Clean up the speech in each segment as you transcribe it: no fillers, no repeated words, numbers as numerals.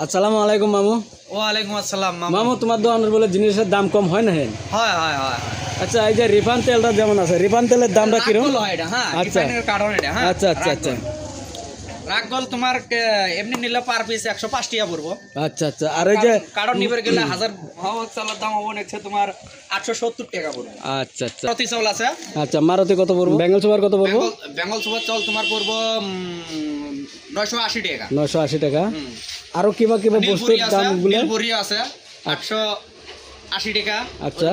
আসসালামু আলাইকুম মামু। ওয়ালাইকুম আসসালাম মামু, তোমার দোকানের বলে জিনিসের দাম কম হয় না? হয় হয় হয়। আচ্ছা, এই যে রিফাইন তেলটা যেমন আছে, রিফাইন তেলের দামটা কিরকম? আচ্ছা আচ্ছা আচ্ছা আচ্ছা রাগগল তোমার এমনি নিলে পার পিস 105 টাকা পড়বো। আচ্ছা আচ্ছা। আর এই যে কারণ নিবে গেলে 1000 হওয়া চালের দাম হবে নেছে তোমার 870 টাকা পড়বে। আচ্ছা আচ্ছা প্রতি চাউল আছে। আচ্ছা, মারুতি কত পড়বো? বেঙ্গল সুপার কত পড়বো? বেঙ্গল সুপার চাউল তোমার পড়বো 980 টাকা। 980 টাকা। আরো কিবা কিবা বস্তুর দামগুলো? নীলপরি আছে 880 টাকা। আচ্ছা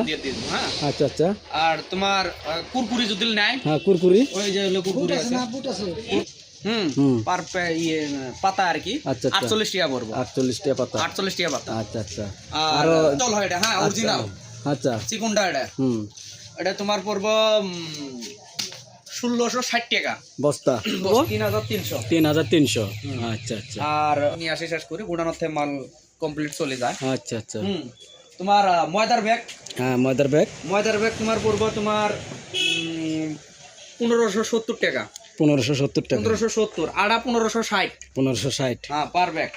হ্যাঁ আচ্ছা আচ্ছা। আর তোমার কুরকুরি যদি নেয়, হ্যাঁ কুরকুরি, ওই যে কুরকুরি আছে পার পাতা আর কি। আচ্ছা 48 টাকা পড়বো। 48 টাকা পাতা। 48 টাকা পাতা। আচ্ছা আচ্ছা। আর চল হয় এটা, হ্যাঁ অরিজিনাল। আচ্ছা, চিকুনটা এটা এটা তোমার পড়বো 1660 টাকা বস্তা। 3300। 3300। আচ্ছা আচ্ছা। আর নিয়ে আসি শেষ করি, গুড়ানোর থেকে মাল কমপ্লিট চলে যায়। আচ্ছা আচ্ছা। তোমার ময়দার ব্যাগ, হ্যাঁ ময়দার ব্যাগ তোমার পড়বো তোমার 1570 টাকা। 1570 টাকা। 1570। আড়া 1560। 1560। হ্যাঁ পার ব্যাগ।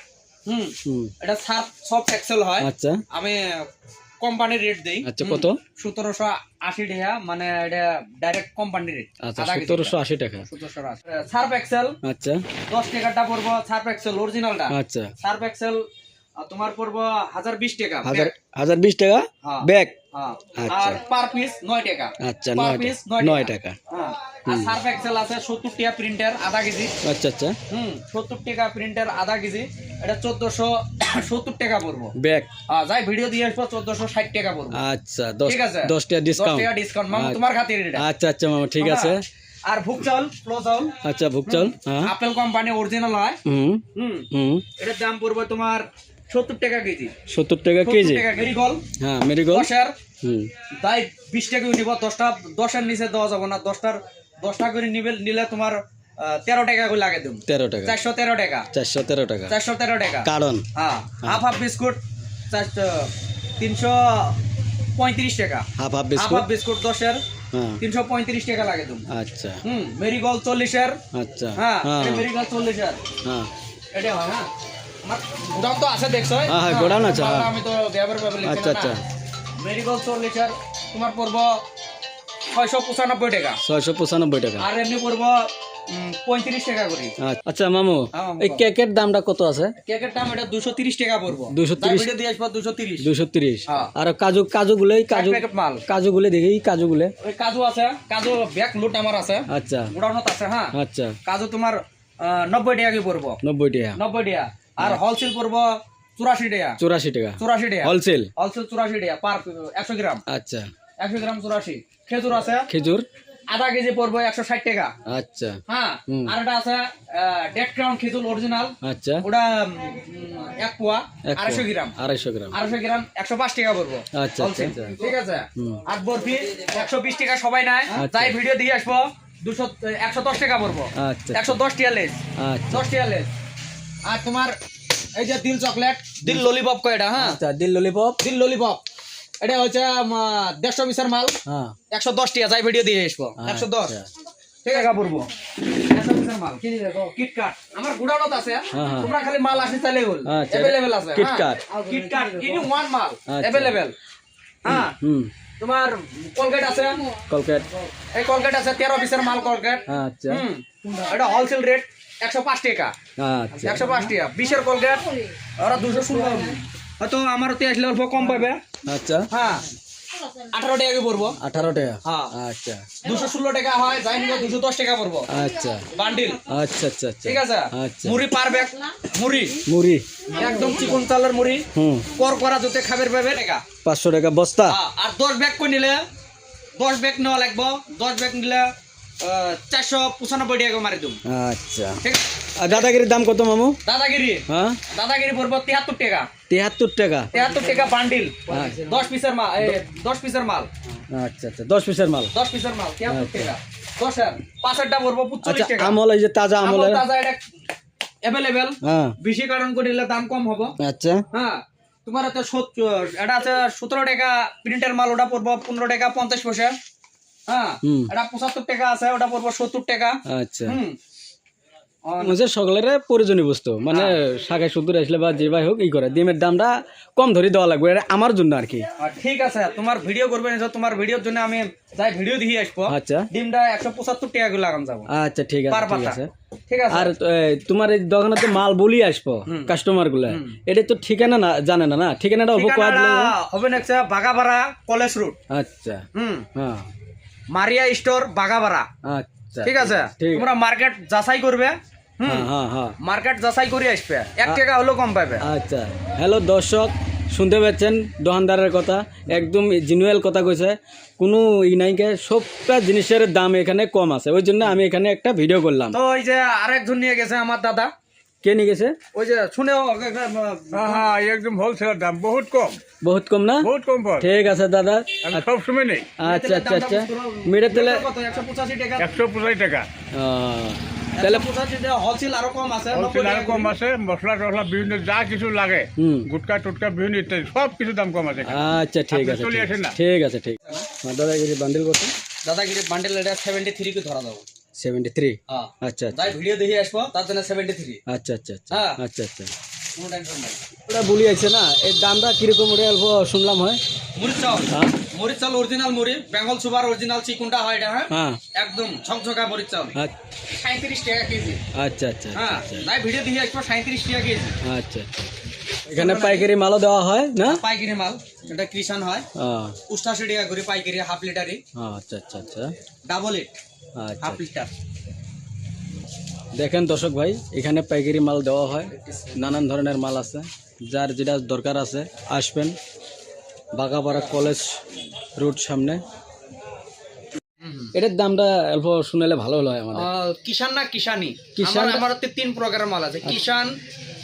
এটা সফট এক্সেল হয়। আচ্ছা, আমি কোম্পানির রেট দেই। আচ্ছা কত? 1780 টাকা, মানে এটা ডাইরেক্ট কোম্পানির রেট। আচ্ছা 1780 টাকা। 1780। সার্ফ এক্সেল আচ্ছা 10 টাকাটা পড়বো। সার্ফ এক্সেল অরিজিনালটা। আচ্ছা। সার্ফ এক্সেল তোমার পড়বো 1020 টাকা। 1020 টাকা ব্যাগ। হ্যাঁ। আচ্ছা। আর পার পিস 9 টাকা। আচ্ছা, পার পিস 9 টাকা। হ্যাঁ। আর সার্ফ এক্সেল আছে 70 টাকা প্রিন্টার আধা কেজি। আচ্ছা আচ্ছা। 70 টাকা প্রিন্টার আধা কেজি। এটা 1470 টাকা পড়বো ব্যাগ। যাই ভিডিও দিয়ে আসবো 1460 টাকা পড়বো। আচ্ছা, ঠিক আছে, 10 টাকা ডিসকাউন্ট। 10 টাকা ডিসকাউন্ট মামা তোমার খাতির এটা। আচ্ছা আচ্ছা মামা, ঠিক আছে। আর ভুক চাউল, ফ্লো চাউল। আচ্ছা ভুক চাউল, হ্যাঁ আপেল কোম্পানি অরিজিনাল হয়। এটার দাম পড়বে তোমার 70 টাকা কেজি। 70 টাকা কেজি। 70 টাকা মেরিগোল। হ্যাঁ মেরিগোল। 10 তাই 20 টাকা নিব। 10টা 10 এর নিচে দেওয়া যাবে না। 10টা করে নিলে তোমার 13 টাকা করে লাগে দেব। 13 টাকা। 413 টাকা। 413 টাকা। 413 টাকা। কারণ হ্যাঁ হাফ বিস্কুট 335 টাকা। হাফ বিস্কুট 10 এর 335 টাকা লাগে দেব। আচ্ছা। মেরিগোল 40 এর। আচ্ছা। হ্যাঁ মেরিগোল 40 এর। হ্যাঁ এটা হয়। হ্যাঁ আমার গোডাউন তো আছে দেখছো। হ্যাঁ গোডাউন আছে। আমি তো ব্যবহার পাবলিক। আচ্ছা আচ্ছা। মেরিগোল 40 এর তোমার পড়বো 695 টাকা। 695 টাকা। আর এমনি পড়বো 35 টাকা করে। আচ্ছা মামু, এই কেকের দামটা কত আছে? কেকের দাম এটা 230 টাকা পড়বো। 230 ভিডিও দিয়ে আসবো 230। 230। হ্যাঁ। আর প্যাকেট মাল কাজুগুলো দেখি, কাজুগুলো ওই কাজু আছে। কাজু ব্যাগ লুট আমার আছে। আচ্ছা গোডাউনত আছে। হ্যাঁ আচ্ছা। কাজু তোমার 90 টাকা কি পড়বো। 90 টাকা। 90 টাকা। আর হোলসেল পড়বো 84 টাকা। 84 টাকা। 84 টাকা হোলসেল 84 টাকা পার 100 গ্রাম। আচ্ছা 100 গ্রাম 84। খেজুর আছে। খেজুর আধা কেজি পড়বো 160 টাকা। আচ্ছা। হ্যাঁ। আর এটা আছে 1.5 গ্রাম খেজুর অরিজিনাল। আচ্ছা। ওটা 1 পোয়া 250 গ্রাম। 250 গ্রাম 105 টাকা পড়বো। আচ্ছা আচ্ছা। ঠিক আছে। আর বরফি 120 টাকা সবাই নেয়। তাই ভিডিও দিয়ে আসবো 110 টাকা পড়বো। আচ্ছা 110 টাকা লেস। আচ্ছা 10 টাকা লেস। আর তোমার এই যে দিল চকলেট, দিল ললিপপ কয় এটা। হ্যাঁ আচ্ছা, দিল ললিপপ এটা হচ্ছে 150 পিসের মাল। হ্যাঁ 110 টাকা। যাই ভিডিও দিয়ে আসবো 110 টাকা পড়বো। 100 পিসের মাল কি দেখো। কিটকাট আমার গুডাউনত আছে। তোমরা খালি মাল আসি চাইলে হল। अवेलेबल আছে। কিটকাট ইনি ওয়ান মাল अवेलेबल। হ্যাঁ তোমার কোলগেট আছে। এই কোলগেট আছে 13 পিসের মাল কোলগেট। আচ্ছা। এটা হোলসেল রেট 105 টাকা। আচ্ছা 105 টাকা 20 এর কোলগেট। ওরা 216 হয়তো আমার তে আসলে অল্প কম পাবে। আচ্ছা। হ্যাঁ 18 টাকা কি পড়বো। 18 টাকা। হ্যাঁ আচ্ছা 216 টাকা হয়। যাই নিবে 210 টাকা পড়বো। আচ্ছা বান্ডিল। আচ্ছা আচ্ছা আচ্ছা। ঠিক আছে। আচ্ছা। মুড়ি পার ব্যাগ। মুড়ি একদম চিকন চালের মুড়ি। কর করা জুতে খাবের পাবে টাকা 500 টাকা বস্তা। আর 10 ব্যাগ কই নিলে 10 ব্যাগ নেওয়া লাগবে। 10 ব্যাগ নিলে 495 টাকা মারি দিম। আচ্ছা। ঠিক। আর দাদাগিরির দাম কত মামু? হ্যাঁ দাদাগিরি পড়বো 73 টাকা। 73 টাকা। 73 টাকা বান্ডিল। 10 পিসের মাল। 10 পিসের মাল। আচ্ছা আচ্ছা 10 পিসের মাল। 10 পিসের মাল 73 টাকা। 10 এর 5 পড়বো 45 টাকা। আমল এই যে তাজা আমল তাজা এটা अवेलेबल। হ্যাঁ বেশি কারণ করে নিলে দাম কম হবে। আচ্ছা। হ্যাঁ তোমার এটা 70 এটা আছে 17 টাকা প্রিন্টের মাল। ওটা পড়বো 15 টাকা 50 পয়সা। হ্যাঁ এটা 75 টাকা আছে। ওটা পড়বো 70 টাকা। আচ্ছা। হচ্ছে সকলের প্রয়োজনীয় বস্তু মানে শাকে সুন্দর আসলে বা যে ভাই হোক ই করে ডিমের দামটা কম ধরে দেওয়া লাগবে এটা আমার জন্য আর কি। ঠিক আছে, তোমার ভিডিও করবে না, তোমার ভিডিওর জন্য আমি যাই ভিডিও দিয়ে আসবো। আচ্ছা, ডিমটা 175 টাকা করে লাগাম যাবো। আচ্ছা ঠিক আছে, ঠিক আছে, ঠিক আছে। আর তোমার এই দোকানে তো মাল বলি আসবো কাস্টমার গুলা, এটা তো ঠিকানা না জানে না, না ঠিকানাটা অল্প কয়া দিলে হবে না। বাগাবাড়া কলেজ রোড। আচ্ছা, হ্যাঁ, মারিয়া স্টোর বাগাবাড়া। আচ্ছা ঠিক আছে, তোমরা মার্কেট যাচাই করবে, মার্কেট যাচাই করে আসবে, 1 টাকা হলেও কম পাবে। আচ্ছা, হ্যালো দর্শক, শুনতে পাচ্ছেন দোকানদারের কথা, একদম জিনুয়াল কথা কইছে, কোনো ই নাইকে, সবটা জিনিসের দাম এখানে কম আছে, ওই জন্য আমি এখানে একটা ভিডিও করলাম। তো ওই যে আরেকজন নিয়ে গেছে আমার দাদা। কে নিয়ে গেছে? ওই যে শুনেও একদম হোলসেল দাম, বহুত কম, বহুত কম না? বহুত কম পাওয়া ঠিক আছে দাদা, সব সময় নেই। আচ্ছা আচ্ছা আচ্ছা, মিঠা তেলে 185 টাকা। 185 টাকা। তাহলে হোলসেল আরো কম আছে, হোলসেল আরো কম আছে, মশলা টসলা বিভিন্ন যা কিছু লাগে, গুটকা টুটকা বিভিন্ন ইত্যাদি সব কিছু দাম কম আছে। আচ্ছা ঠিক আছে, চলে আসেন না। ঠিক আছে, ঠিক আছে। দাদাগিরি বান্ডিল কত? দাদাগিরি বান্ডেল এটা 73 কে ধরা দাও। 73? হ্যাঁ, আচ্ছা তাই ভিডিও দেখে আসবো, তার জন্য 73। আচ্ছা আচ্ছা আচ্ছা, হ্যাঁ আচ্ছা আচ্ছা, কোনো টেনশন নাই। ওটা বলি আছে না, এর দামটা কিরকম ওটা অল্প শুনলাম হয়। মরিচ চাল, মরিচ চাল অরিজিনাল মরিচ, বেঙ্গল সুপার অরিজিনাল চিকুনটা হয় এটা। হ্যাঁ, একদম ঝকঝকা মরিচ চাল, 37 টাকা কেজি। আচ্ছা আচ্ছা, হ্যাঁ, তাই ভিডিও দেখে আসবো, 37 টাকা কেজি। আচ্ছা, এখানে পাইকারি মালও দেওয়া হয় না? পাইকারি মাল, এটা কৃষাণ হয়, 88 টাকা করে পাইকারি, হাফ লিটারি। আচ্ছা আচ্ছা আচ্ছা, ডাবল ইট, আচ্ছা। Half litre. দেখেন দর্শক ভাই, এখানে পাইকারি মাল দেওয়া হয়, নানান ধরনের মাল আছে, যার যেটা দরকার আছে আসবেন, বাগাপাড়া কলেজ রোড সামনে। এটার দামটা অল্প শুনেলে ভালো হলো আমাদের। কিষান না কিষানি? কিষান, আমার 3 প্রকারের মাল আছে, কিষান,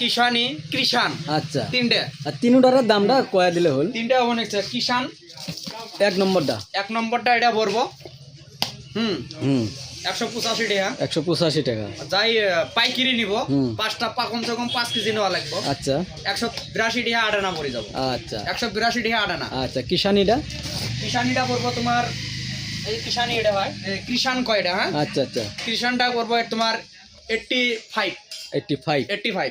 কিষানি, কৃষান। আচ্ছা, তিনটে, আর তিনটার দামটা কয়া দিলে হল? তিনটা অনেক। কিষান 1 নম্বরটা, 1 নম্বরটা এটা পড়বো 185 টাকা। 185 টাকা। যাই পাইকারি নিব, 5টা কমসে কম 5 কেজি নেওয়া লাগবে। আচ্ছা, 182 টাকা আটানা পড়ে যাবো। আচ্ছা, 182 টাকা আটানা। আচ্ছা, কিষানিটা? কিষানিটা পড়বো তোমার, এই কিষানি এটা হয়, কৃষান কয় এটা। হ্যাঁ, আচ্ছা আচ্ছা, কৃষানটা পড়বো তোমার 85। 85? 85।